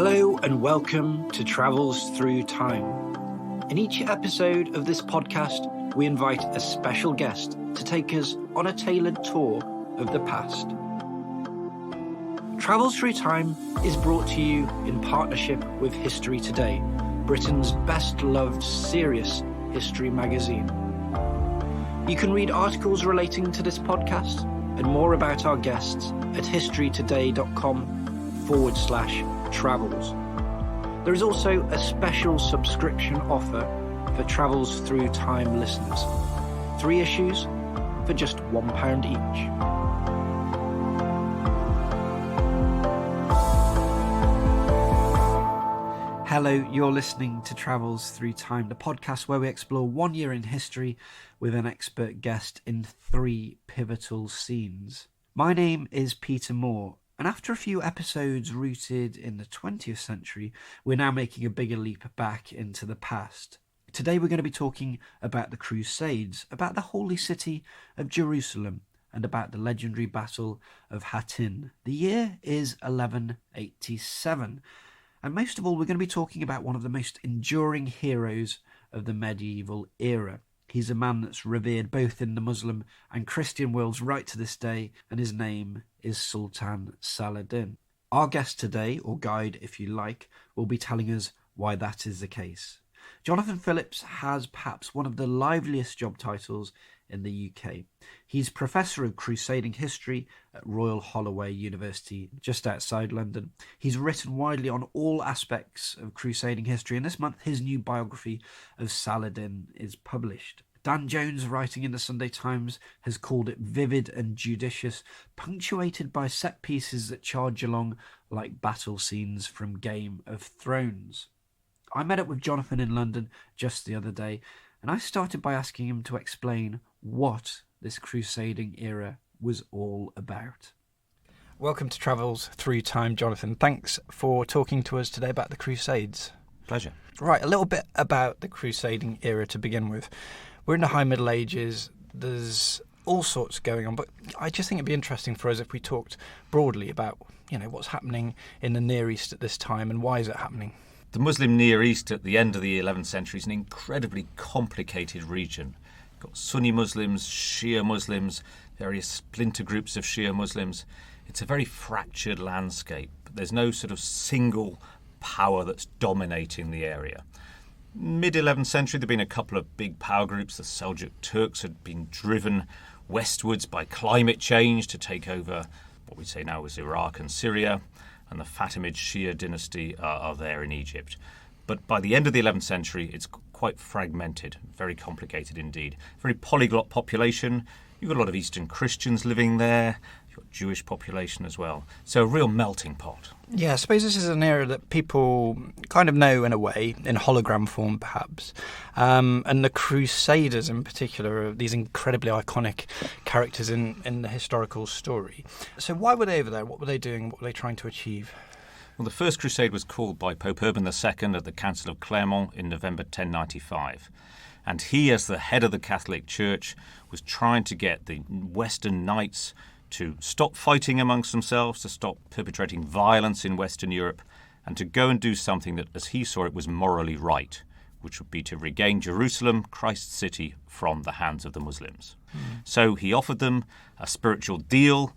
Hello and welcome to Travels Through Time. In each episode of this podcast, we invite a special guest to take us on a tailored tour of the past. Travels Through Time is brought to you in partnership with History Today, Britain's best-loved serious history magazine. You can read articles relating to this podcast and more about our guests at historytoday.com/travels. There is also a special subscription offer for Travels Through Time listeners. 3 issues for just £1 each. Hello, you're listening to Travels Through Time, the podcast where we explore 1 year in history with an expert guest in 3 pivotal scenes. My name is Peter Moore, and after a few episodes rooted in the 20th century, we're now making a bigger leap back into the past. Today we're going to be talking about the Crusades, about the holy city of Jerusalem, and about the legendary Battle of Hattin. The year is 1187. And most of all, we're going to be talking about one of the most enduring heroes of the medieval era. He's a man that's revered both in the Muslim and Christian worlds right to this day, and his name is Sultan Saladin. Our guest today, or guide if you like, will be telling us why that is the case. Jonathan Phillips has perhaps one of the liveliest job titles in the UK. He's Professor of Crusading History at Royal Holloway University, just outside London. He's written widely on all aspects of crusading history, and this month his new biography of Saladin is published. Dan Jones, writing in the Sunday Times, has called it vivid and judicious, punctuated by set pieces that charge along like battle scenes from Game of Thrones. I met up with Jonathan in London just the other day, and I started by asking him to explain what this crusading era was all about. Welcome to Travels Through Time, Jonathan. Thanks for talking to us today about the Crusades. Pleasure. Right, a little bit about the crusading era to begin with. We're in the High Middle Ages. There's all sorts going on, but I just think it'd be interesting for us if we talked broadly about, what's happening in the Near East at this time and why is it happening. The Muslim Near East at the end of the 11th century is an incredibly complicated region. You've got Sunni Muslims, Shia Muslims, various splinter groups of Shia Muslims. It's a very fractured landscape. There's no sort of single power that's dominating the area. Mid-11th century, there have been a couple of big power groups. The Seljuk Turks had been driven westwards by climate change to take over what we say now is Iraq and Syria. And the Fatimid Shia dynasty are there in Egypt. But by the end of the 11th century, it's quite fragmented, very complicated indeed. Very polyglot population. You've got a lot of Eastern Christians living there. You've got Jewish population as well. So a real melting pot. Yeah, I suppose this is an era that people kind of know in a way, in hologram form perhaps. And the Crusaders in particular are these incredibly iconic characters in the historical story. So why were they over there? What were they doing? What were they trying to achieve? Well, the First Crusade was called by Pope Urban II at the Council of Clermont in November 1095. And he, as the head of the Catholic Church, was trying to get the Western knights to stop fighting amongst themselves, to stop perpetrating violence in Western Europe, and to go and do something that, as he saw it, was morally right, which would be to regain Jerusalem, Christ's city, from the hands of the Muslims. So he offered them a spiritual deal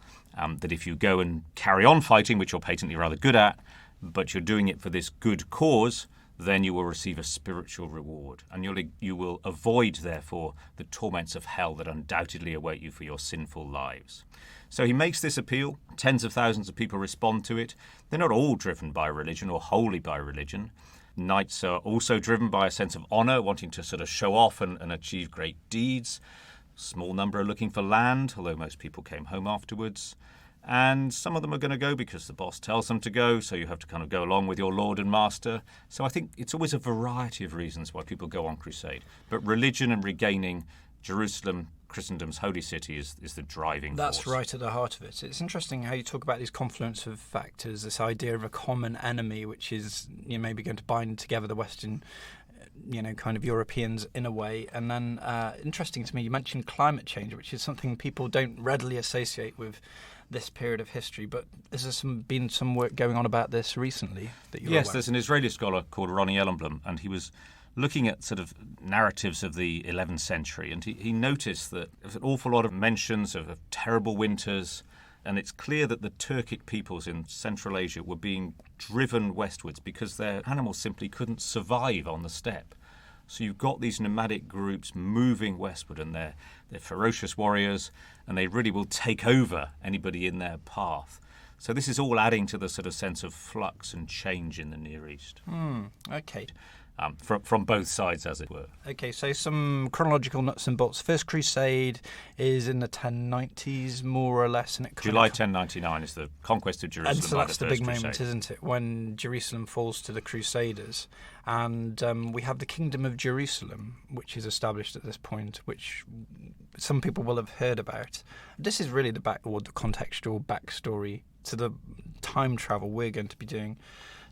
that if you go and carry on fighting, which you're patently rather good at, but you're doing it for this good cause, then you will receive a spiritual reward, and you will avoid, therefore, the torments of hell that undoubtedly await you for your sinful lives. So he makes this appeal. Tens of thousands of people respond to it. They're not all driven by religion or wholly by religion. Knights are also driven by a sense of honour, wanting to sort of show off and achieve great deeds. Small number are looking for land, although most people came home afterwards. And some of them are going to go because the boss tells them to go, so you have to kind of go along with your lord and master. So I think it's always a variety of reasons why people go on crusade. But religion and regaining Jerusalem, Christendom's holy city, is the driving force. That's right at the heart of it. It's interesting how you talk about these confluence of factors, this idea of a common enemy, which is maybe going to bind together the Western kind of Europeans in a way. And then, interesting to me, you mentioned climate change, which is something people don't readily associate with this period of history. But has there been some work going on about this recently that you're Yes, aware there's an Israeli scholar called Ronnie Ellenblum, and he was looking at sort of narratives of the 11th century, and he noticed that there's an awful lot of mentions of terrible winters, and it's clear that the Turkic peoples in Central Asia were being driven westwards because their animals simply couldn't survive on the steppe. So you've got these nomadic groups moving westward, and they're ferocious warriors, and they really will take over anybody in their path. So this is all adding to the sort of sense of flux and change in the Near East. Okay. From both sides, as it were. Okay, so some chronological nuts and bolts. First Crusade is in the 1090s, more or less. And July 1099 is the conquest of Jerusalem. And so by that's the the First big Crusade. moment, isn't it? When Jerusalem falls to the Crusaders. And we have the Kingdom of Jerusalem, which is established at this point, which some people will have heard about. This is really the contextual backstory to the time travel we're going to be doing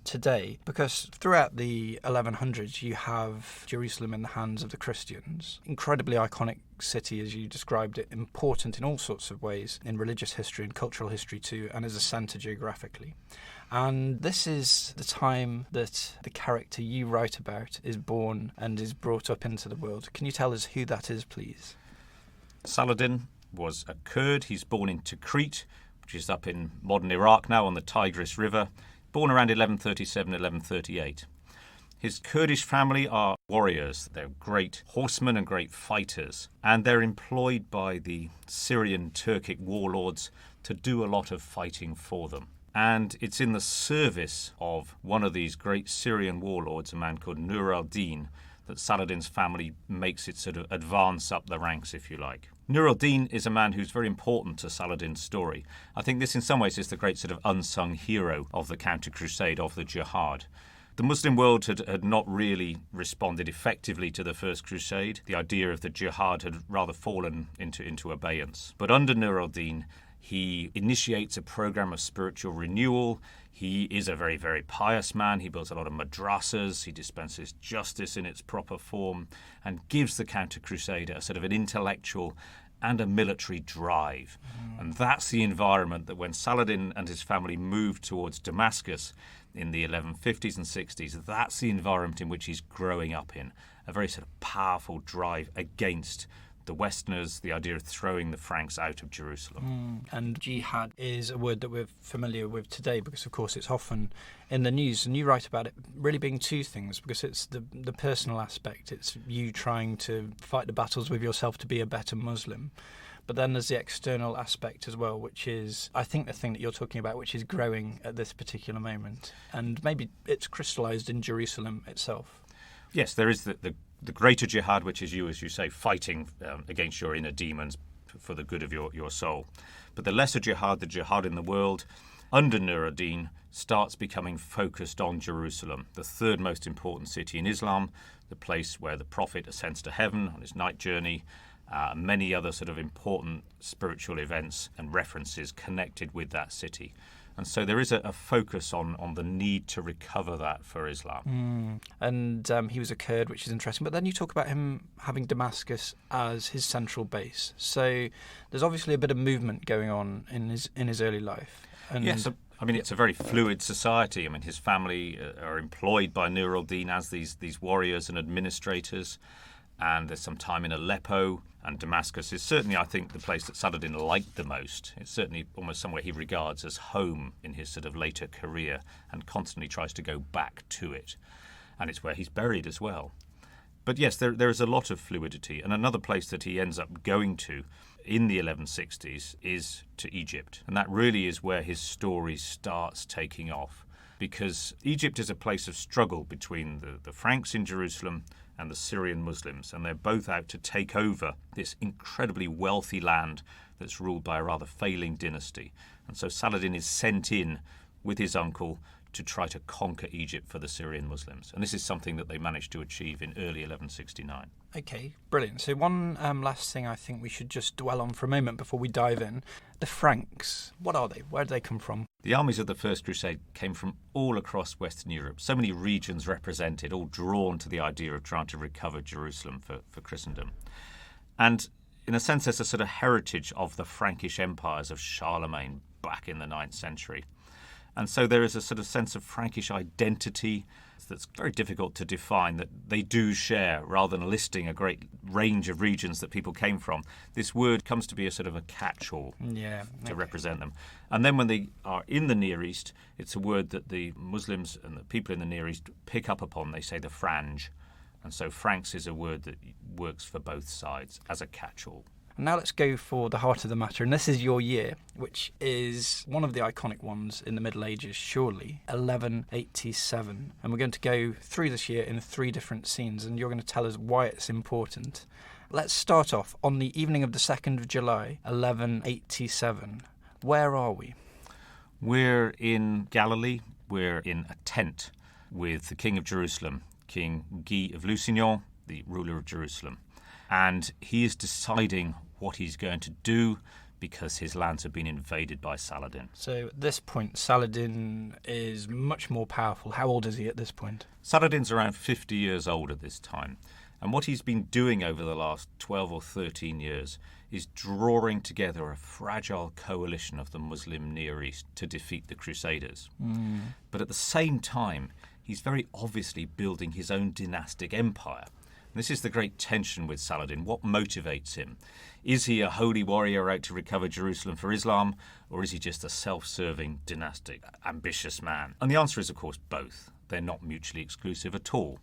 today, because throughout the 1100s you have Jerusalem in the hands of the Christians. Incredibly iconic city, as you described it, important in all sorts of ways, in religious history and cultural history too, and as a centre geographically. And this is the time that the character you write about is born and is brought up into the world. Can you tell us who that is, please? Saladin was a Kurd. He's born in Tikrit, which is up in modern Iraq now on the Tigris River, born around 1137, 1138. His Kurdish family are warriors. They're great horsemen and great fighters, and they're employed by the Syrian Turkic warlords to do a lot of fighting for them. And it's in the service of one of these great Syrian warlords, a man called Nur al-Din, that Saladin's family makes it sort of advance up the ranks, if you like. Nur al-Din is a man who's very important to Saladin's story. I think this in some ways is the great sort of unsung hero of the counter-crusade, of the jihad. The Muslim world had not really responded effectively to the First Crusade. The idea of the jihad had rather fallen into abeyance. But under Nur al-Din, he initiates a program of spiritual renewal. He is a very, very pious man. He builds a lot of madrasas. He dispenses justice in its proper form and gives the counter-crusade a sort of an intellectual and a military drive. And that's the environment that when Saladin and his family moved towards Damascus in the 1150s and 60s, that's the environment in which he's growing up in, a very sort of powerful drive against the Westerners, the idea of throwing the Franks out of Jerusalem. And jihad is a word that we're familiar with today because, of course, it's often in the news. And you write about it really being two things, because it's the personal aspect. It's you trying to fight the battles with yourself to be a better Muslim. But then there's the external aspect as well, which is, I think, the thing that you're talking about, which is growing at this particular moment. And maybe it's crystallised in Jerusalem itself. Yes, there is the greater jihad, which is you, as you say, fighting against your inner demons for the good of your soul. But the lesser jihad, the jihad in the world, under Nur ad-Din, starts becoming focused on Jerusalem, the third most important city in Islam, the place where the Prophet ascends to heaven on his night journey, many other sort of important spiritual events and references connected with that city. And so there is a focus on the need to recover that for Islam. And he was a Kurd, which is interesting. But then you talk about him having Damascus as his central base. So there's obviously a bit of movement going on in his early life. And yes, I mean, it's a very fluid society. I mean, his family are employed by Nur al-Din as these warriors and administrators. And there's some time in Aleppo, and Damascus is certainly, I think, the place that Saladin liked the most. It's certainly almost somewhere he regards as home in his sort of later career and constantly tries to go back to it. And it's where he's buried as well. But yes, there is a lot of fluidity. And another place that he ends up going to in the 1160s is to Egypt. And that really is where his story starts taking off. Because Egypt is a place of struggle between the Franks in Jerusalem and the Syrian Muslims, and they're both out to take over this incredibly wealthy land that's ruled by a rather failing dynasty. And so Saladin is sent in with his uncle to try to conquer Egypt for the Syrian Muslims. And this is something that they managed to achieve in early 1169. Okay, brilliant. So one last thing I think we should just dwell on for a moment before we dive in. The Franks, what are they? Where do they come from? The armies of the First Crusade came from all across Western Europe. So many regions represented, all drawn to the idea of trying to recover Jerusalem for Christendom. And in a sense, there's a sort of heritage of the Frankish empires of Charlemagne back in the 9th century. And so there is a sort of sense of Frankish identity that's very difficult to define, that they do share, rather than listing a great range of regions that people came from. This word comes to be a sort of a catch-all to represent them. And then when they are in the Near East, it's a word that the Muslims and the people in the Near East pick up upon. They say the Frange. And so Franks is a word that works for both sides as a catch-all. Now let's go for the heart of the matter, and this is your year, which is one of the iconic ones in the Middle Ages, surely, 1187. And we're going to go through this year in 3 different scenes, and you're going to tell us why it's important. Let's start off on the evening of the 2nd of July, 1187. Where are we? We're in Galilee. We're in a tent with the King of Jerusalem, King Guy of Lusignan, the ruler of Jerusalem. And he is deciding what he's going to do because his lands have been invaded by Saladin. So at this point, Saladin is much more powerful. How old is he at this point? Saladin's around 50 years old at this time. And what he's been doing over the last 12 or 13 years is drawing together a fragile coalition of the Muslim Near East to defeat the Crusaders. But at the same time, he's very obviously building his own dynastic empire. This is the great tension with Saladin. What motivates him? Is he a holy warrior out to recover Jerusalem for Islam, or is he just a self-serving, dynastic, ambitious man? And the answer is, of course, both. They're not mutually exclusive at all.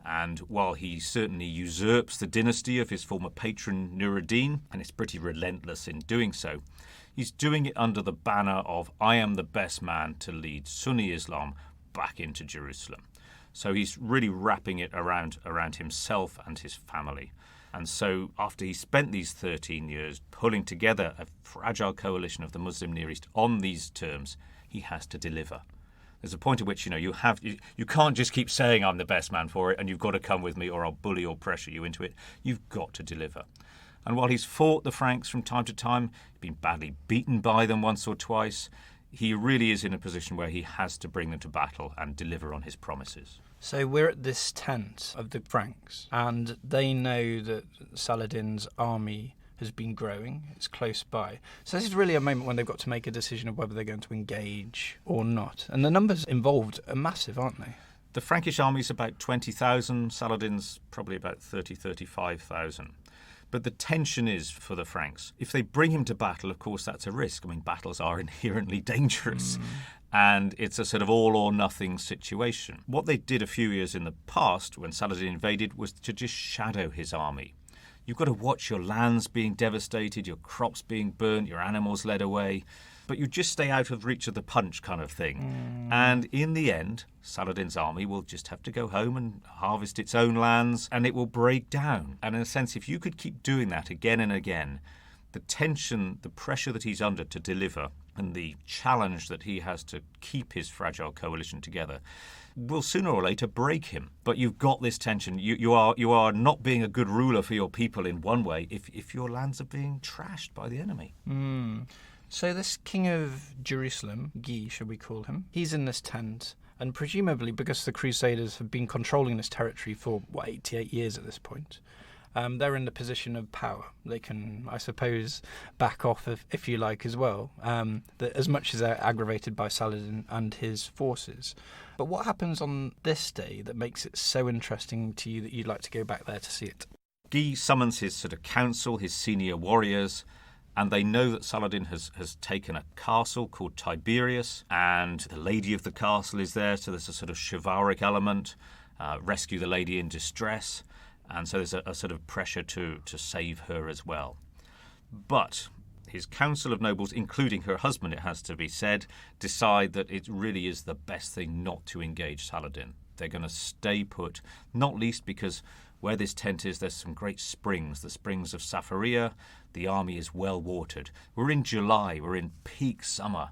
And while he certainly usurps the dynasty of his former patron Nur-ad-Din, and is pretty relentless in doing so, he's doing it under the banner of, I am the best man to lead Sunni Islam back into Jerusalem. So he's really wrapping it around himself and his family. And so after he spent these 13 years pulling together a fragile coalition of the Muslim Near East on these terms, he has to deliver. There's a point at which, you can't just keep saying I'm the best man for it and you've got to come with me or I'll bully or pressure you into it. You've got to deliver. And while he's fought the Franks from time to time, been badly beaten by them once or twice, he really is in a position where he has to bring them to battle and deliver on his promises. So we're at this tent of the Franks, and they know that Saladin's army has been growing. It's close by. So this is really a moment when they've got to make a decision of whether they're going to engage or not. And the numbers involved are massive, aren't they? The Frankish army is about 20,000. Saladin's probably about 35,000. But the tension is for the Franks. If they bring him to battle, of course, that's a risk. I mean, battles are inherently dangerous. And it's a sort of all-or-nothing situation. What they did a few years in the past, when Saladin invaded, was to just shadow his army. You've got to watch your lands being devastated, your crops being burnt, your animals led away. But you just stay out of reach of the punch kind of thing. And in the end, Saladin's army will just have to go home and harvest its own lands, and it will break down. And in a sense, if you could keep doing that again and again, the tension, the pressure that he's under to deliver, and the challenge that he has to keep his fragile coalition together will sooner or later break him. But you've got this tension. You are not being a good ruler for your people in one way if your lands are being trashed by the enemy. So this king of Jerusalem, Guy, should we call him, he's in this tent, and presumably because the Crusaders have been controlling this territory for, 88 years at this point, they're in the position of power. They can, I suppose, back off, if you like, as well, as much as they're aggravated by Saladin and his forces. But what happens on this day that makes it so interesting to you that you'd like to go back there to see it? Guy summons his sort of council, his senior warriors, and they know that Saladin has taken a castle called Tiberias, and the lady of the castle is there, so there's a sort of chivalric element, rescue the lady in distress, and so there's a sort of pressure to save her as well. But his council of nobles, including her husband, it has to be said, decide that it really is the best thing not to engage Saladin. They're going to stay put, not least because Where this tent is, there's some great springs, the springs of Safaria. The army is well watered. We're in July. We're in peak summer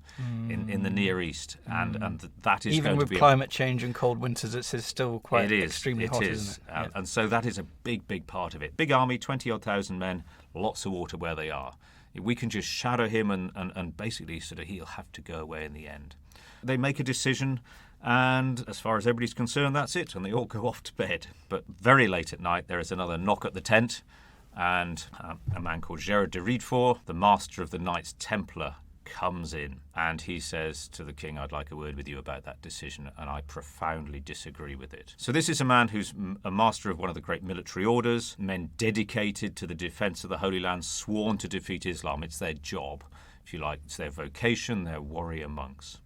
in the Near East, and that is even going with to be climate change and cold winters, it's still quite extremely hot, isn't it? Yeah. And so that is a big part of it. Big army, 20-odd thousand men, lots of water where they are. We can just shadow him and basically sort of he'll have to go away in the end. They make a decision, and as far as everybody's concerned, that's it, and they all go off to bed. But very late at night, there is another knock at the tent, and a man called Gerard de Riedfort, the master of the Knights Templar, comes in, and he says to the king, I'd like a word with you about that decision, and I profoundly disagree with it. So this is a man who's a master of one of the great military orders, men dedicated to the defence of the Holy Land, sworn to defeat Islam. It's their job, if you like. It's their vocation. They're warrior monks.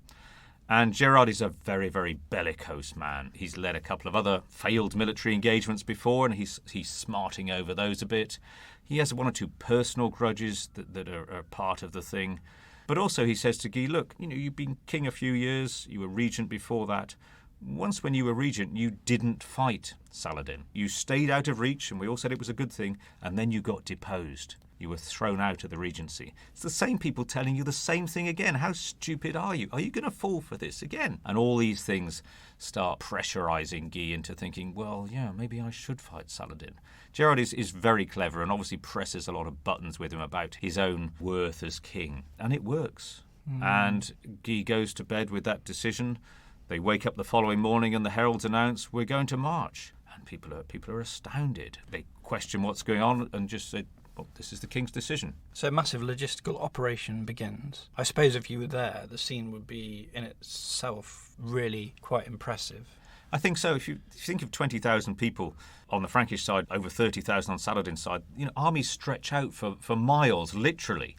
And Gerard is a very, very bellicose man. He's led a couple of other failed military engagements before, and he's smarting over those a bit. He has one or two personal grudges that are part of the thing. But also he says to Guy, look, you've been king a few years, you were regent before that. Once when you were regent, you didn't fight Saladin. You stayed out of reach, and we all said it was a good thing, and then you got deposed. You were thrown out of the regency. It's the same people telling you the same thing again. How stupid are you? Are you going to fall for this again? And all these things start pressurising Guy into thinking, well, yeah, maybe I should fight Saladin. Gerard is very clever and obviously presses a lot of buttons with him about his own worth as king. And it works. And Guy goes to bed with that decision. They wake up the following morning and the heralds announce, we're going to march. And people are astounded. They question what's going on and just say, well, this is the king's decision. So a massive logistical operation begins. I suppose if you were there, the scene would be in itself really quite impressive. I think so. If you think of 20,000 people on the Frankish side, over 30,000 on Saladin's side, armies stretch out for miles, literally.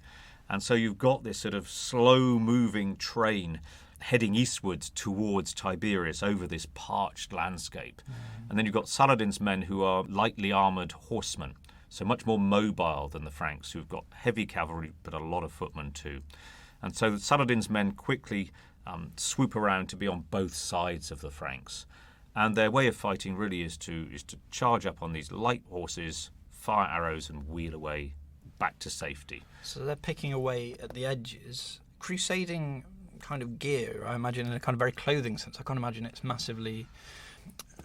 And so you've got this sort of slow-moving train heading eastwards towards Tiberias over this parched landscape. And then you've got Saladin's men who are lightly armoured horsemen, so much more mobile than the Franks, who've got heavy cavalry but a lot of footmen too. And so Saladin's men quickly swoop around to be on both sides of the Franks. And their way of fighting really is to charge up on these light horses, fire arrows and wheel away back to safety. So they're picking away at the edges. Crusading kind of gear, I imagine, in a kind of very clothing sense. I can't imagine it's massively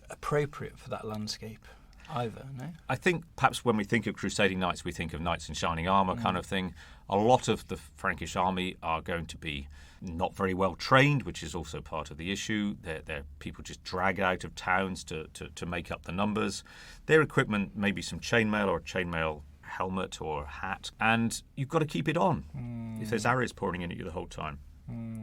appropriate for that landscape either, no? I think perhaps when we think of crusading knights, we think of knights in shining armour kind of thing. A lot of the Frankish army are going to be not very well trained, which is also part of the issue. They're people just dragged out of towns to make up the numbers. Their equipment may be some chainmail or a chainmail helmet or hat, and you've got to keep it on if there's arrows pouring in at you the whole time.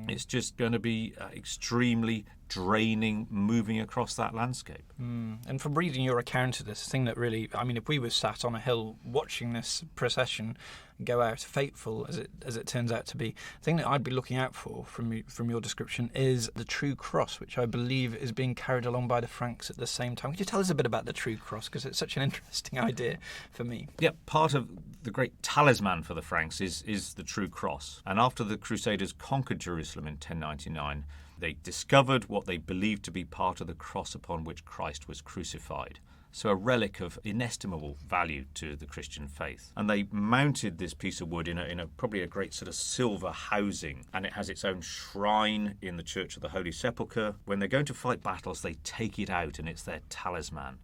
It's just going to be extremely draining moving across that landscape. And from reading your account of this, the thing that really, I mean, if we were sat on a hill watching this procession go out, fateful as it turns out to be, the thing that I'd be looking out for from your description is the true cross, which I believe is being carried along by the Franks at the same time. Could you tell us a bit about the true cross, because it's such an interesting idea for me? Yeah, part of the great talisman for the Franks is the true cross. And after the Crusaders conquered Jerusalem in 1099, they discovered what they believed to be part of the cross upon which Christ was crucified. So a relic of inestimable value to the Christian faith. And they mounted this piece of wood in a probably a great sort of silver housing, and it has its own shrine in the Church of the Holy Sepulchre. When they're going to fight battles, they take it out, and it's their talisman.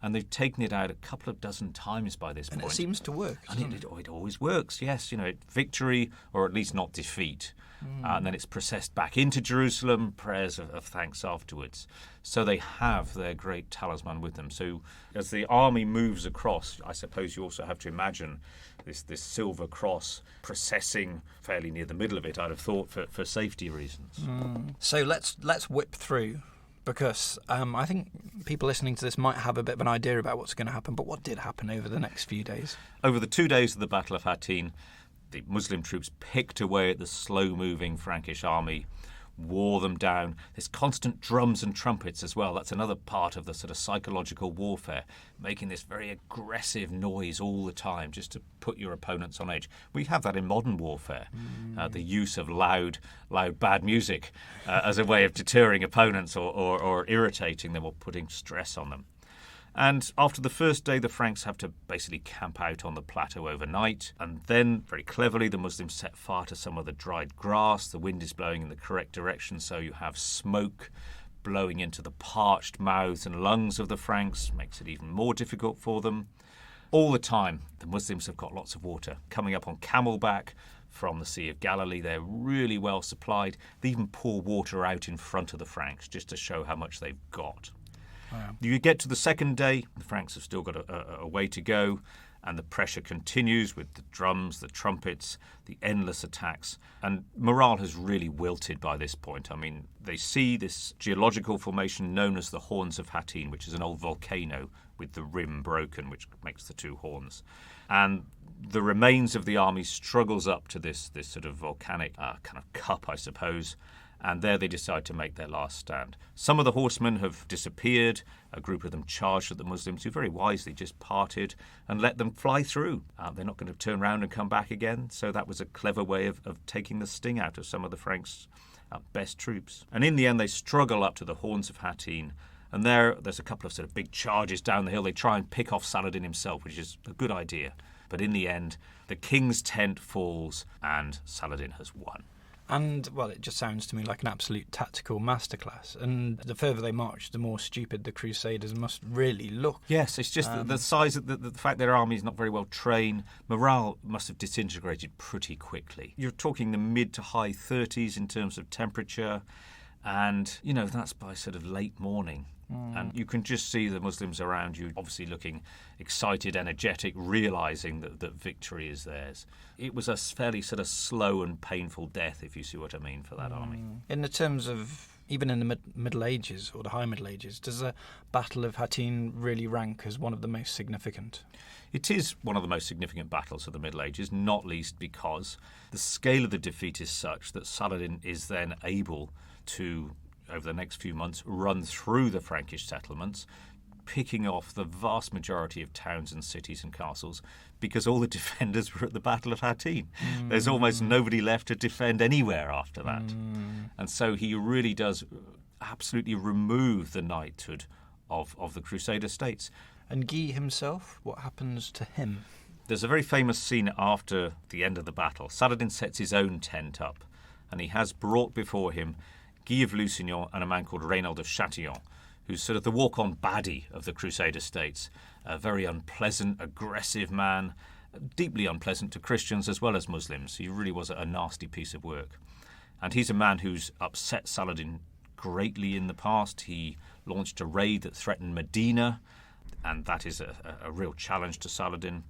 And they've taken it out a couple of dozen times by this point. And it seems to work. And it always works, yes. Victory, or at least not defeat. And then it's processed back into Jerusalem, prayers of thanks afterwards. So they have their great talisman with them. So as the army moves across, I suppose you also have to imagine this silver cross processing fairly near the middle of it, I'd have thought, for safety reasons. So let's whip through, because I think people listening to this might have a bit of an idea about what's going to happen. But what did happen over the next few days? Over the 2 days of the Battle of Hattin, the Muslim troops picked away at the slow-moving Frankish army, wore them down. There's constant drums and trumpets as well. That's another part of the sort of psychological warfare, making this very aggressive noise all the time just to put your opponents on edge. We have that in modern warfare, the use of loud, bad music as a way of deterring opponents or irritating them or putting stress on them. And after the first day, the Franks have to basically camp out on the plateau overnight. And then, very cleverly, the Muslims set fire to some of the dried grass. The wind is blowing in the correct direction, so you have smoke blowing into the parched mouths and lungs of the Franks, makes it even more difficult for them. All the time, the Muslims have got lots of water coming up on camelback from the Sea of Galilee. They're really well supplied. They even pour water out in front of the Franks just to show how much they've got. Wow. You get to the second day, the Franks have still got a way to go, and the pressure continues with the drums, the trumpets, the endless attacks. And morale has really wilted by this point. I mean, they see this geological formation known as the Horns of Hattin, which is an old volcano with the rim broken, which makes the two horns. And the remains of the army struggles up to this sort of volcanic kind of cup, I suppose, and there they decide to make their last stand. Some of the horsemen have disappeared. A group of them charged at the Muslims, who very wisely just parted and let them fly through. They're not going to turn around and come back again, so that was a clever way of taking the sting out of some of the Franks' best troops. And in the end, they struggle up to the Horns of Hattin, and there's a couple of sort of big charges down the hill. They try and pick off Saladin himself, which is a good idea. But in the end, the king's tent falls and Saladin has won. And, well, it just sounds to me like an absolute tactical masterclass. And the further they march, the more stupid the Crusaders must really look. Yes, it's just the size of the fact their army is not very well trained. Morale must have disintegrated pretty quickly. You're talking the mid to high 30s in terms of temperature. And, that's by sort of late morning. And you can just see the Muslims around you obviously looking excited, energetic, realising that victory is theirs. It was a fairly sort of slow and painful death, if you see what I mean, for that army. In the terms of, even in the Middle Ages or the High Middle Ages, does the Battle of Hattin really rank as one of the most significant? It is one of the most significant battles of the Middle Ages, not least because the scale of the defeat is such that Saladin is then able to, over the next few months, run through the Frankish settlements, picking off the vast majority of towns and cities and castles, because all the defenders were at the Battle of Hattin. There's almost nobody left to defend anywhere after that. And so he really does absolutely remove the knighthood of the Crusader states. And Guy himself, what happens to him? There's a very famous scene after the end of the battle. Saladin sets his own tent up, and he has brought before him Guy of Lusignan and a man called Reynald of Chatillon, who's sort of the walk-on baddie of the Crusader states, a very unpleasant, aggressive man, deeply unpleasant to Christians as well as Muslims. He really was a nasty piece of work. And he's a man who's upset Saladin greatly in the past. He launched a raid that threatened Medina, and that is a real challenge to Saladin.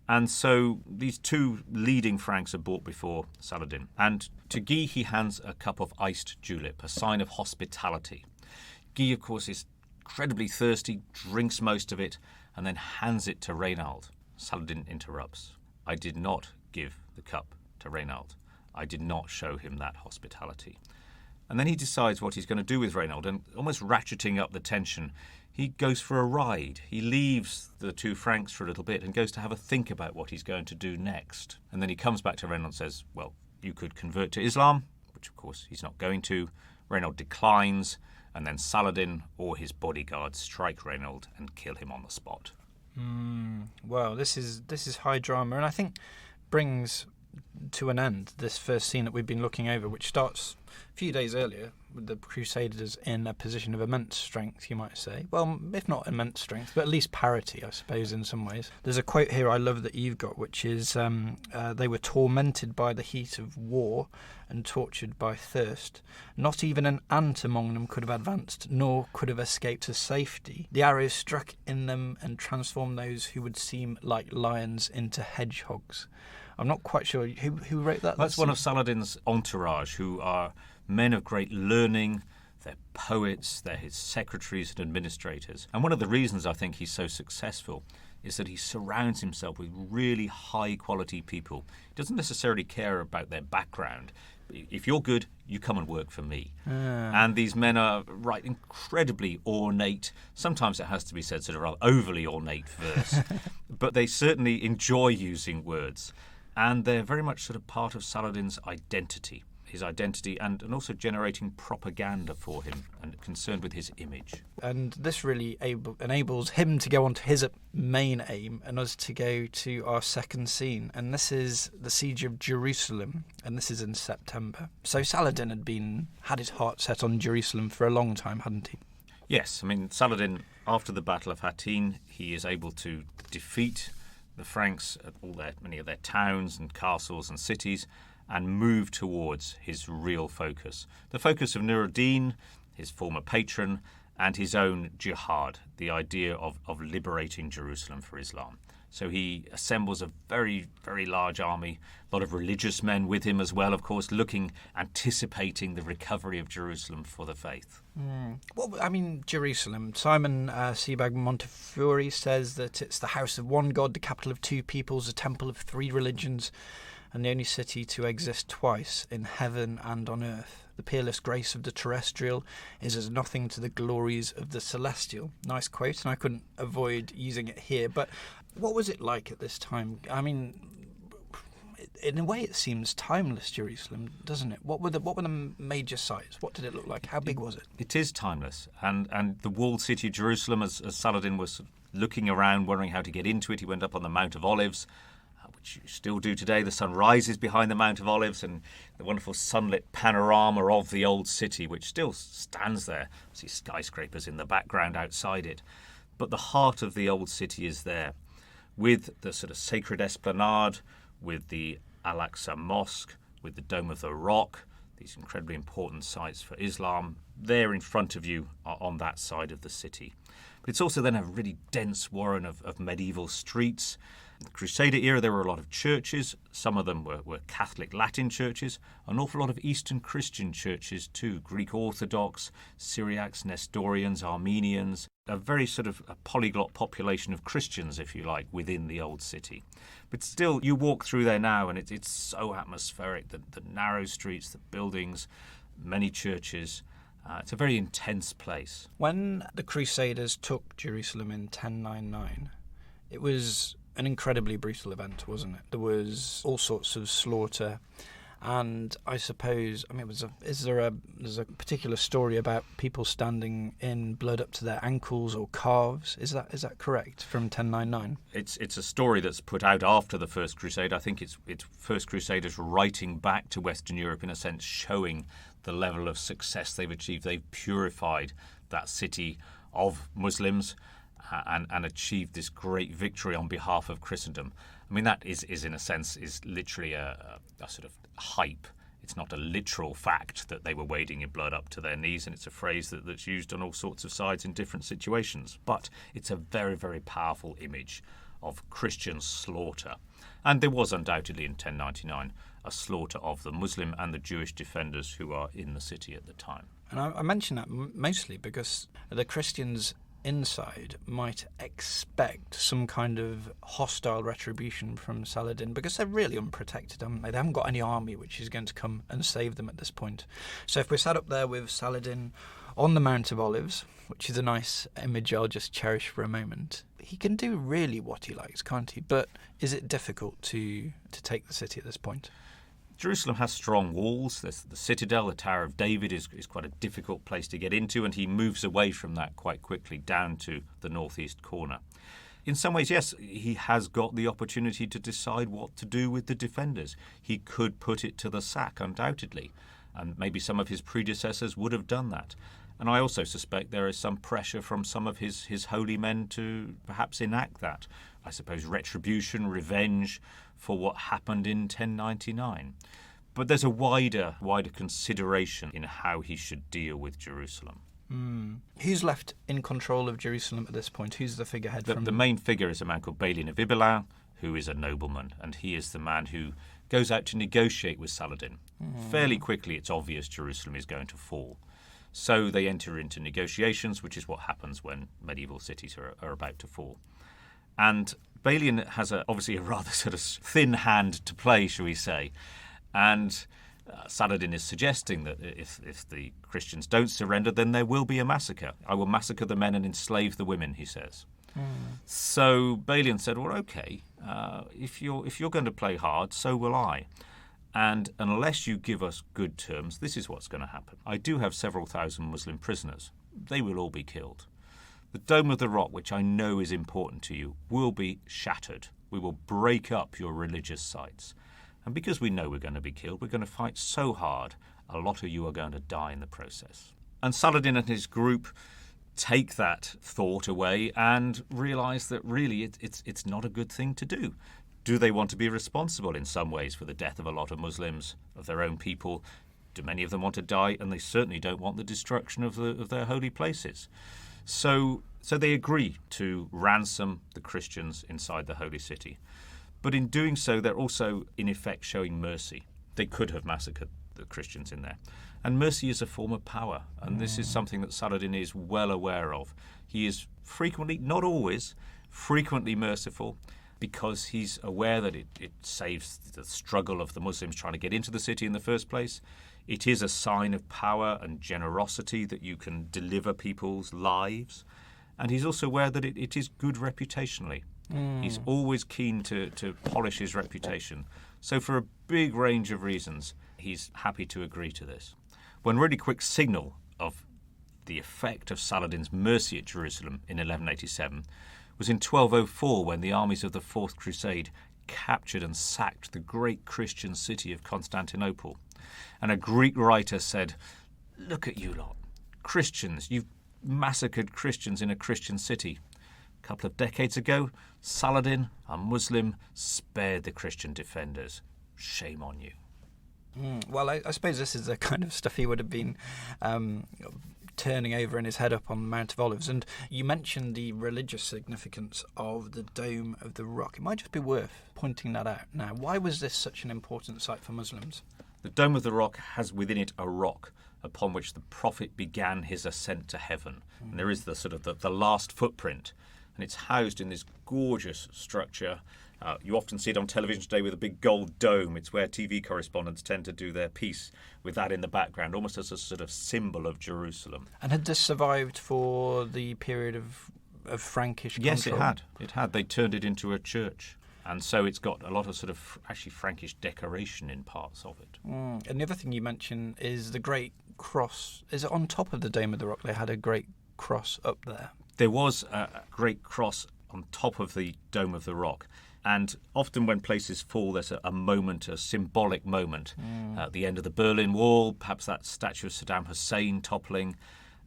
And so these two leading Franks are brought before Saladin. And to Guy, he hands a cup of iced julep, a sign of hospitality. Guy, of course, is incredibly thirsty, drinks most of it, and then hands it to Reynald. Saladin interrupts. I did not give the cup to Reynald. I did not show him that hospitality. And then he decides what he's going to do with Reynald, and almost ratcheting up the tension, he goes for a ride. He leaves the two Franks for a little bit and goes to have a think about what he's going to do next. And then he comes back to Reynald and says, well, you could convert to Islam, which of course he's not going to. Reynald declines, and then Saladin or his bodyguards strike Reynald and kill him on the spot. Well, this is high drama, and I think brings to an end this first scene that we've been looking over, which starts a few days earlier with the Crusaders in a position of immense strength, you might say. Well, if not immense strength, but at least parity, I suppose, in some ways. There's a quote here I love that you've got, which is, they were tormented by the heat of war and tortured by thirst. Not even an ant among them could have advanced, nor could have escaped to safety. The arrows struck in them and transformed those who would seem like lions into hedgehogs. I'm not quite sure who wrote that. That's one of Saladin's entourage, who are men of great learning. They're poets, they're his secretaries and administrators. And one of the reasons I think he's so successful is that he surrounds himself with really high-quality people. He doesn't necessarily care about their background. If you're good, you come and work for me. And these men are incredibly ornate. Sometimes it has to be said sort of rather overly ornate verse. But they certainly enjoy using words. And they're very much sort of part of Saladin's identity. his identity and also generating propaganda for him and concerned with his image. And this really enables him to go on to his main aim and us to go to our second scene. And this is the siege of Jerusalem, and this is in September. So Saladin had his heart set on Jerusalem for a long time, hadn't he? Yes, I mean, Saladin, after the Battle of Hattin, he is able to defeat the Franks at many of their towns and castles and cities and move towards his real focus. The focus of Nur ad-Din, his former patron, and his own jihad, the idea of liberating Jerusalem for Islam. So he assembles a very, very large army, a lot of religious men with him as well, of course, anticipating the recovery of Jerusalem for the faith. Well, I mean, Jerusalem. Simon Sebag Montefiore says that it's the house of one God, the capital of two peoples, a temple of three religions, and the only city to exist twice in heaven and on earth. The peerless grace of the terrestrial is as nothing to the glories of the celestial. Nice quote, and I couldn't avoid using it here. But what was it like at this time? I mean, in a way, it seems timeless, Jerusalem, doesn't it? What were the major sites? What did it look like? How big was it? It is timeless. And the walled city of Jerusalem, as Saladin was looking around, wondering how to get into it, he went up on the Mount of Olives, which you still do today. The sun rises behind the Mount of Olives and the wonderful sunlit panorama of the old city, which still stands there. You see skyscrapers in the background outside it. But the heart of the old city is there, with the sort of sacred esplanade, with the Al-Aqsa Mosque, with the Dome of the Rock, these incredibly important sites for Islam, there in front of you on that side of the city. But it's also then a really dense warren of medieval streets. In the Crusader era, there were a lot of churches. Some of them were Catholic Latin churches, an awful lot of Eastern Christian churches too, Greek Orthodox, Syriacs, Nestorians, Armenians, a very sort of a polyglot population of Christians, if you like, within the old city. But still, you walk through there now and it's so atmospheric, the narrow streets, the buildings, many churches. It's a very intense place. When the Crusaders took Jerusalem in 1099, it was an incredibly brutal event, wasn't it? There was all sorts of slaughter, and I suppose, I mean, there's a particular story about people standing in blood up to their ankles or calves. Is that correct from 1099? It's a story that's put out after the First Crusade. I think it's First Crusaders writing back to Western Europe, in a sense, showing the level of success they've achieved. They've purified that city of Muslims and achieved this great victory on behalf of Christendom. I mean, that is in a sense, is literally a sort of hype. It's not a literal fact that they were wading in blood up to their knees, and it's a phrase that's used on all sorts of sides in different situations. But it's a very, very powerful image of Christian slaughter. And there was undoubtedly in 1099 a slaughter of the Muslim and the Jewish defenders who are in the city at the time. And I mention that mostly because the Christians inside might expect some kind of hostile retribution from Saladin, because they're really unprotected, haven't they? They haven't got any army which is going to come and save them at this point. So if we're sat up there with Saladin on the Mount of Olives, which is a nice image I'll just cherish for a moment, he can do really what he likes, can't he? But is it difficult to take the city at this point? Jerusalem has strong walls. There's the citadel, the Tower of David, is quite a difficult place to get into, and he moves away from that quite quickly down to the northeast corner. In some ways, yes, he has got the opportunity to decide what to do with the defenders. He could put it to the sack, undoubtedly, and maybe some of his predecessors would have done that. And I also suspect there is some pressure from some of his holy men to perhaps enact that. I suppose retribution, revenge for what happened in 1099. But there's a wider consideration in how he should deal with Jerusalem. Who's left in control of Jerusalem at this point? Who's the figurehead? The main figure is a man called Balian of Ibelin, who is a nobleman, and he is the man who goes out to negotiate with Saladin. Fairly quickly, it's obvious Jerusalem is going to fall. So they enter into negotiations, which is what happens when medieval cities are about to fall. And Balian has obviously a rather sort of thin hand to play, shall we say. And Saladin is suggesting that if the Christians don't surrender, then there will be a massacre. I will massacre the men and enslave the women, he says. So Balian said, well, okay, if you're going to play hard, so will I. And unless you give us good terms, this is what's going to happen. I do have several thousand Muslim prisoners. They will all be killed. The Dome of the Rock, which I know is important to you, will be shattered. We will break up your religious sites. And because we know we're going to be killed, we're going to fight so hard, a lot of you are going to die in the process. And Saladin and his group take that thought away and realise that really it's not a good thing to do. Do they want to be responsible in some ways for the death of a lot of Muslims, of their own people? Do many of them want to die? And they certainly don't want the destruction of their holy places. So they agree to ransom the Christians inside the holy city. But in doing so, they're also, in effect, showing mercy. They could have massacred the Christians in there. And mercy is a form of power. And this is something that Saladin is well aware of. He is frequently, not always, frequently merciful, because he's aware that it saves the struggle of the Muslims trying to get into the city in the first place. It is a sign of power and generosity that you can deliver people's lives. And he's also aware that it is good reputationally. He's always keen to polish his reputation. So for a big range of reasons, he's happy to agree to this. One really quick signal of the effect of Saladin's mercy at Jerusalem in 1187 was in 1204 when the armies of the Fourth Crusade captured and sacked the great Christian city of Constantinople. And a Greek writer said, "Look at you lot, Christians, you've massacred Christians in a Christian city. A couple of decades ago, Saladin, a Muslim, spared the Christian defenders. Shame on you." Well, I suppose this is the kind of stuff he would have been turning over in his head up on the Mount of Olives. And you mentioned the religious significance of the Dome of the Rock. It might just be worth pointing that out now. Why was this such an important site for Muslims? The Dome of the Rock has within it a rock upon which the prophet began his ascent to heaven. And there is the sort of the last footprint. And it's housed in this gorgeous structure. You often see it on television today with a big gold dome. It's where TV correspondents tend to do their piece with that in the background, almost as a sort of symbol of Jerusalem. And had this survived for the period of Frankish control? Yes, it had. It had. They turned it into a church. And so it's got a lot of sort of actually Frankish decoration in parts of it. And the other thing you mentioned is the Great Cross. Is it on top of the Dome of the Rock? They had a Great Cross up there. There was a Great Cross on top of the Dome of the Rock. And often when places fall, there's a moment, a symbolic moment. At the end of the Berlin Wall, perhaps that statue of Saddam Hussein toppling.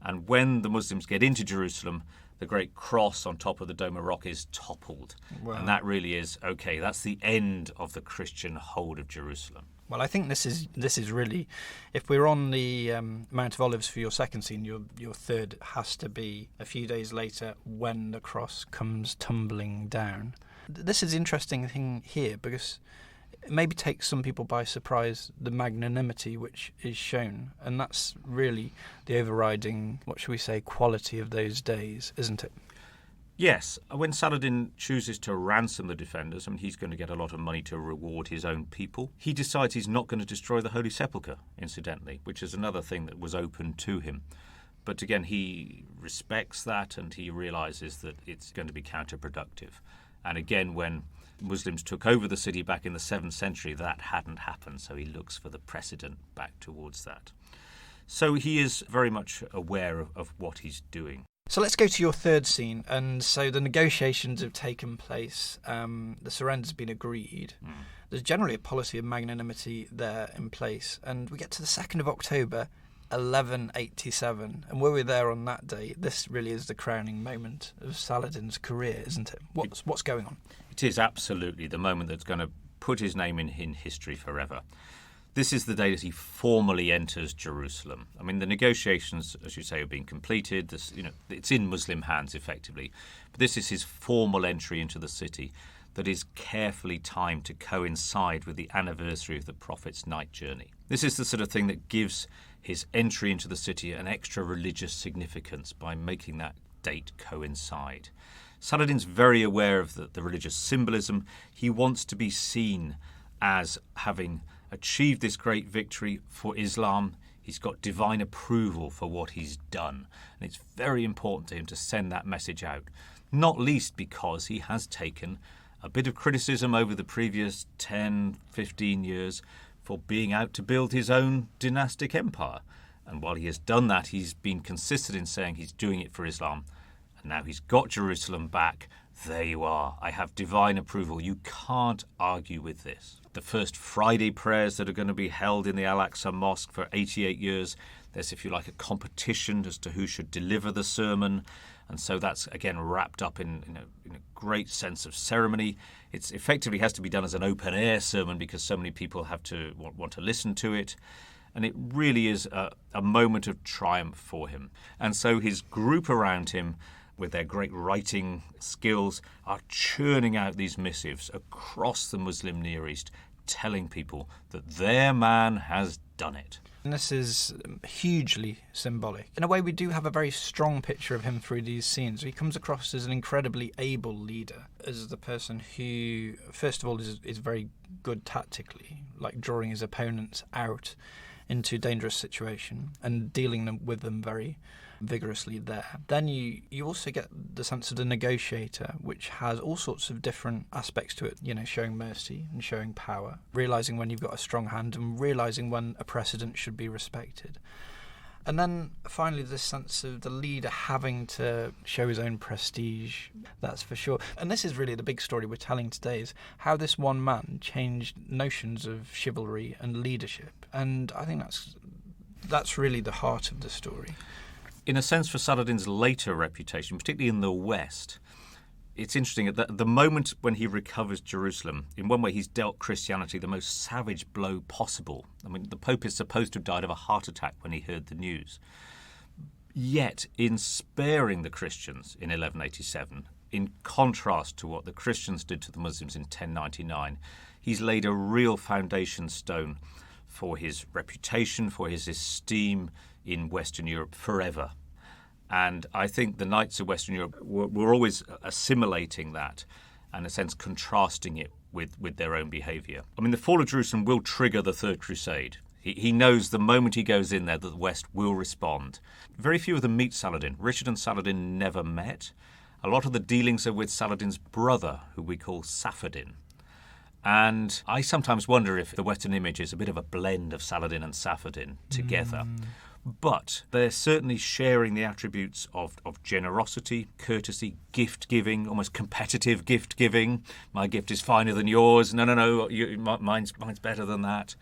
And when the Muslims get into Jerusalem, the Great Cross on top of the Dome of Rock is toppled. Wow. And that really is, okay, that's the end of the Christian hold of Jerusalem. Well, I think this is really, if we're on the Mount of Olives for your second scene, your third has to be a few days later when the cross comes tumbling down. This is the interesting thing here because it maybe takes some people by surprise, the magnanimity which is shown. And that's really the overriding, what should we say, quality of those days, isn't it? Yes. When Saladin chooses to ransom the defenders, I mean, he's going to get a lot of money to reward his own people. He decides he's not going to destroy the Holy Sepulchre, incidentally, which is another thing that was open to him. But again, he respects that and he realizes that it's going to be counterproductive. And again, when Muslims took over the city back in the 7th century, that hadn't happened. So he looks for the precedent back towards that. So he is very much aware of what he's doing. So let's go to your third scene. And so the negotiations have taken place. The surrender's been agreed. There's generally a policy of magnanimity there in place. And we get to the 2nd of October, 1187. And when we're there on that day, this really is the crowning moment of Saladin's career, isn't it? What's going on? It is absolutely the moment that's going to put his name in history forever. This is the day that he formally enters Jerusalem. I mean, the negotiations, as you say, have been completed. It's in Muslim hands, effectively. But this is his formal entry into the city that is carefully timed to coincide with the anniversary of the Prophet's night journey. This is the sort of thing that gives his entry into the city an extra religious significance by making that date coincide. Saladin's very aware of the religious symbolism. He wants to be seen as having achieved this great victory for Islam. He's got divine approval for what he's done. And it's very important to him to send that message out, not least because he has taken a bit of criticism over the previous 10, 15 years for being out to build his own dynastic empire. And while he has done that, he's been consistent in saying he's doing it for Islam. And now he's got Jerusalem back. There you are. I have divine approval. You can't argue with this. The first Friday prayers that are going to be held in the Al-Aqsa Mosque for 88 years, there's, if you like, a competition as to who should deliver the sermon. And so that's, again, wrapped up in a great sense of ceremony. It effectively has to be done as an open-air sermon because so many people have to want to listen to it. And it really is a moment of triumph for him. And so his group around him, with their great writing skills, are churning out these missives across the Muslim Near East, telling people that their man has done it. And this is hugely symbolic. In a way, we do have a very strong picture of him through these scenes. He comes across as an incredibly able leader, as the person who, first of all, is very good tactically, like drawing his opponents out into dangerous situation and dealing with them very vigorously there. Then you also get the sense of the negotiator, which has all sorts of different aspects to it, showing mercy and showing power, realising when you've got a strong hand and realising when a precedent should be respected. And then finally this sense of the leader having to show his own prestige, that's for sure. And this is really the big story we're telling today, is how this one man changed notions of chivalry and leadership. And I think that's really the heart of the story. In a sense, for Saladin's later reputation, particularly in the West, it's interesting at the moment when he recovers Jerusalem, in one way he's dealt Christianity the most savage blow possible. I mean, the Pope is supposed to have died of a heart attack when he heard the news. Yet, in sparing the Christians in 1187, in contrast to what the Christians did to the Muslims in 1099, he's laid a real foundation stone for his reputation, for his esteem in Western Europe forever. And I think the knights of Western Europe were always assimilating that and, in a sense, contrasting it with their own behaviour. I mean, the fall of Jerusalem will trigger the Third Crusade. He knows the moment he goes in there that the West will respond. Very few of them meet Saladin. Richard and Saladin never met. A lot of the dealings are with Saladin's brother, who we call Saladin. And I sometimes wonder if the Western image is a bit of a blend of Saladin and Saladin together. But they're certainly sharing the attributes of generosity, courtesy, gift-giving, almost competitive gift-giving. My gift is finer than yours. No, mine's better than that.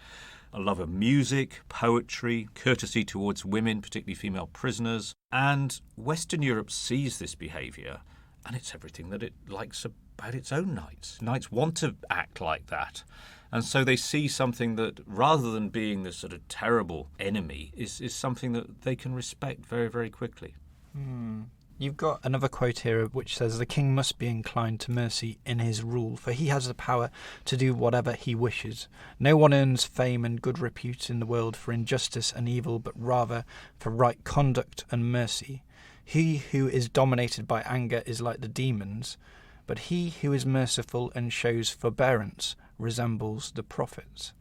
A love of music, poetry, courtesy towards women, particularly female prisoners. And Western Europe sees this behaviour, and it's everything that it likes about its own knights. Knights want to act like that. And so they see something that, rather than being this sort of terrible enemy, is something that they can respect very, very quickly. You've got another quote here which says, "The king must be inclined to mercy in his rule, for he has the power to do whatever he wishes. No one earns fame and good repute in the world for injustice and evil, but rather for right conduct and mercy. He who is dominated by anger is like the demons, but he who is merciful and shows forbearance resembles the prophets."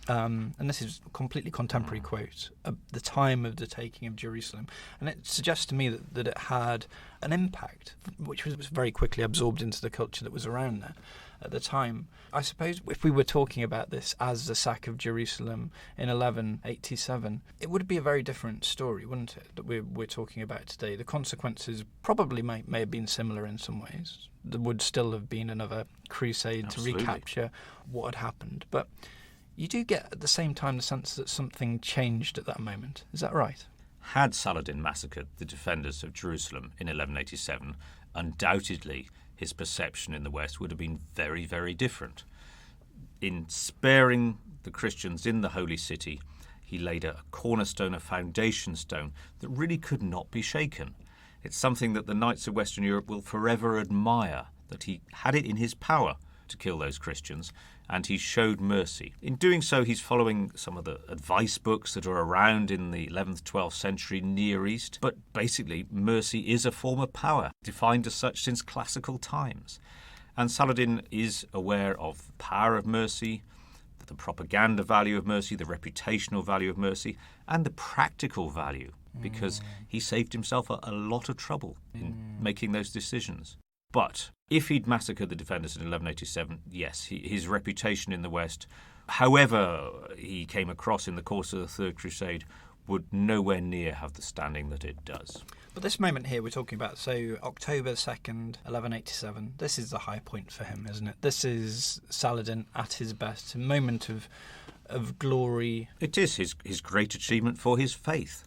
And this is a completely contemporary quote at the time of the taking of Jerusalem. And it suggests to me that it had an impact, which was very quickly absorbed into the culture that was around there at the time. I suppose if we were talking about this as the sack of Jerusalem in 1187, it would be a very different story, wouldn't it, that we're talking about today. The consequences probably may have been similar in some ways. There would still have been another crusade Absolutely. to recapture what had happened. But you do get at the same time the sense that something changed at that moment. Is that right? Had Saladin massacred the defenders of Jerusalem in 1187, undoubtedly his perception in the West would have been very, very different. In sparing the Christians in the Holy City, he laid a cornerstone, a foundation stone that really could not be shaken. It's something that the knights of Western Europe will forever admire, that he had it in his power to kill those Christians, and he showed mercy. In doing so, he's following some of the advice books that are around in the 11th, 12th century Near East. But basically, mercy is a form of power, defined as such since classical times. And Saladin is aware of the power of mercy, the propaganda value of mercy, the reputational value of mercy, and the practical value, because he saved himself a lot of trouble in making those decisions. But if he'd massacred the defenders in 1187, yes, his reputation in the West however he came across in the course of the Third Crusade, would nowhere near have the standing that it does. But this moment here we're talking about, so October 2nd, 1187, this is the high point for him, isn't it? This is Saladin at his best, a moment of glory. It is his great achievement for his faith.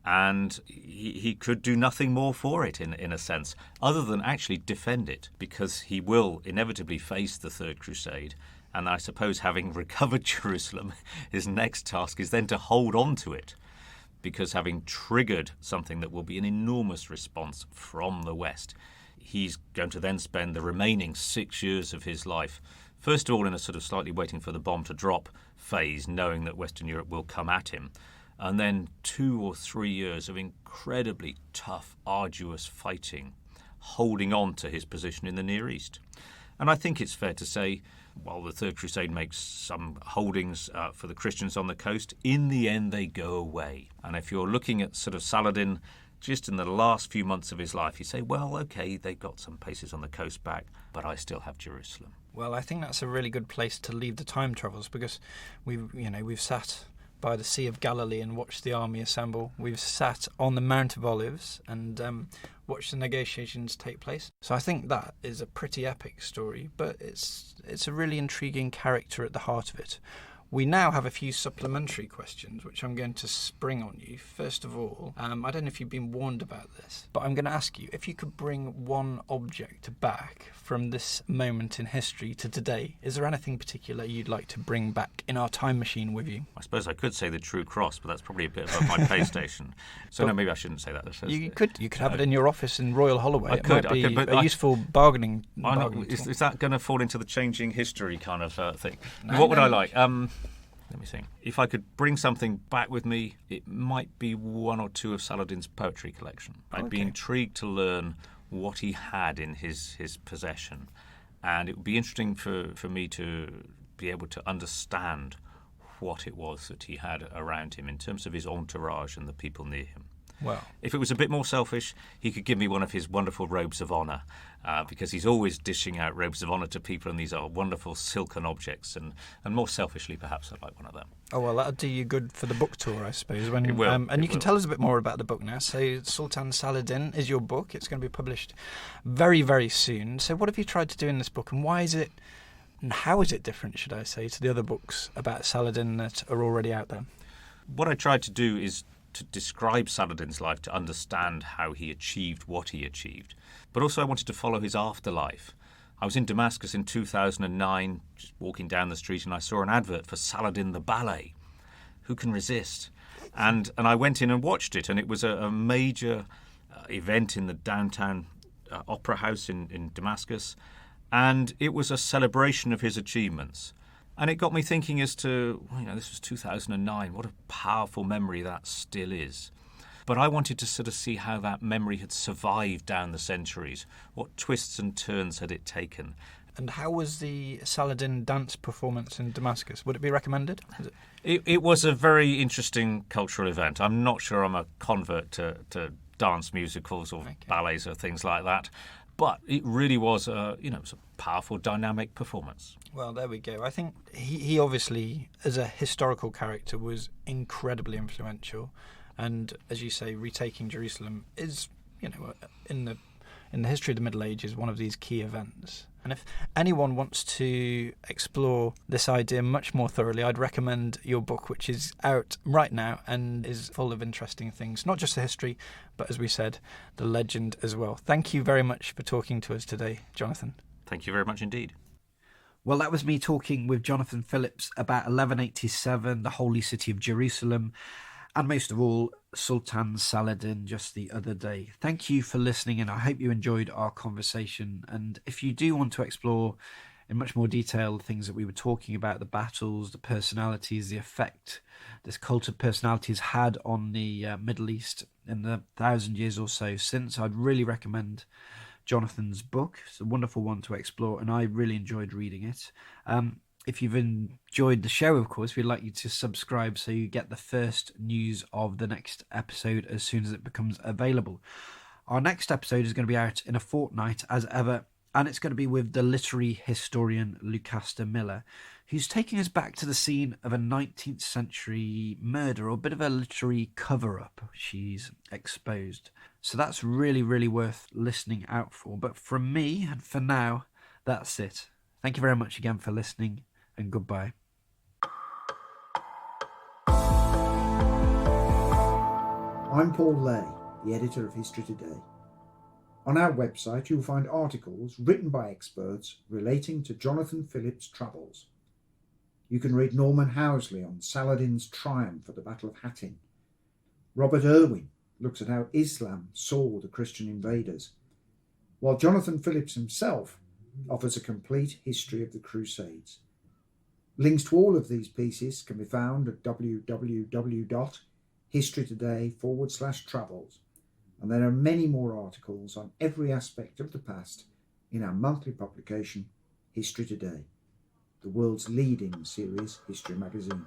And he could do nothing more for it, in a sense, other than actually defend it, because he will inevitably face the Third Crusade. And I suppose, having recovered Jerusalem, his next task is then to hold on to it, because having triggered something that will be an enormous response from the West, he's going to then spend the remaining 6 years of his life, first of all in a sort of slightly waiting for the bomb to drop phase, knowing that Western Europe will come at him, and then 2 or 3 years of incredibly tough, arduous fighting, holding on to his position in the Near East. And I think it's fair to say, while the Third Crusade makes some holdings for the Christians on the coast, in the end they go away. And if you're looking at sort of Saladin just in the last few months of his life, you say, well, okay, they've got some places on the coast back, but I still have Jerusalem. Well, I think that's a really good place to leave the time travels, because we've sat by the Sea of Galilee and watched the army assemble. We've sat on the Mount of Olives and watched the negotiations take place. So I think that is a pretty epic story, but it's a really intriguing character at the heart of it. We now have a few supplementary questions, which I'm going to spring on you. First of all, I don't know if you've been warned about this, but I'm going to ask you if you could bring one object back from this moment in history to today. Is there anything particular you'd like to bring back in our time machine with you? I suppose I could say the True Cross, but that's probably a bit above my pay station. So no, maybe I shouldn't say that. You could have it in your office in Royal Holloway. I could, but a useful bargaining. Is that going to fall into the changing history kind of thing? No, what would I like? Let me think. If I could bring something back with me, it might be one or two of Saladin's poetry collection. I'd be intrigued to learn what he had in his possession. And it would be interesting for me to be able to understand what it was that he had around him in terms of his entourage and the people near him. Well, if it was a bit more selfish, he could give me one of his wonderful robes of honour, because he's always dishing out robes of honour to people, and these are wonderful silken objects. And more selfishly, perhaps, I'd like one of them. Oh, well, that'll do you good for the book tour, I suppose. When it will. And you can tell us a bit more about the book now. So Sultan Saladin is your book. It's going to be published very, very soon. So what have you tried to do in this book, and why is it, and how is it different, should I say, to the other books about Saladin that are already out there? What I tried to do is to describe Saladin's life, to understand how he achieved what he achieved. But also I wanted to follow his afterlife. I was in Damascus in 2009, just walking down the street, and I saw an advert for Saladin the Ballet. Who can resist? And I went in and watched it, and it was a major event in the downtown opera house in Damascus, and it was a celebration of his achievements. And it got me thinking as to, this was 2009, what a powerful memory that still is. But I wanted to sort of see how that memory had survived down the centuries. What twists and turns had it taken? And how was the Saladin dance performance in Damascus? Would it be recommended? It was a very interesting cultural event. I'm not sure I'm a convert to dance musicals or ballets or things like that. But it really was it was a powerful, dynamic performance. Well, there we go. I think he obviously, as a historical character, was incredibly influential. And as you say, retaking Jerusalem is, in the history of the Middle Ages, one of these key events. And if anyone wants to explore this idea much more thoroughly, I'd recommend your book, which is out right now and is full of interesting things, not just the history, but as we said, the legend as well. Thank you very much for talking to us today, Jonathan. Thank you very much indeed. Well, that was me talking with Jonathan Phillips about 1187, the Holy City of Jerusalem, and most of all, Sultan Saladin just the other day. Thank you for listening, and I hope you enjoyed our conversation. And if you do want to explore in much more detail the things that we were talking about, the battles, the personalities, the effect this cult of personality has had on the Middle East in the 1,000 years or so since, I'd really recommend Jonathan's book. It's a wonderful one to explore, and I really enjoyed reading it. If you've enjoyed the show, of course, we'd like you to subscribe so you get the first news of the next episode as soon as it becomes available. Our next episode is going to be out in a fortnight, as ever, and it's going to be with the literary historian Lucasta Miller. who's taking us back to the scene of a 19th century murder, or a bit of a literary cover-up she's exposed. So that's really, really worth listening out for. But from me, and for now, that's it. Thank you very much again for listening, and goodbye. I'm Paul Lay, the editor of History Today. On our website you'll find articles written by experts relating to Jonathan Phillips' travels. You can read Norman Housley on Saladin's triumph at the Battle of Hattin. Robert Irwin looks at how Islam saw the Christian invaders, while Jonathan Phillips himself offers a complete history of the Crusades. Links to all of these pieces can be found at www.historytoday.com/travels, and there are many more articles on every aspect of the past in our monthly publication, History Today, the world's leading series history magazine.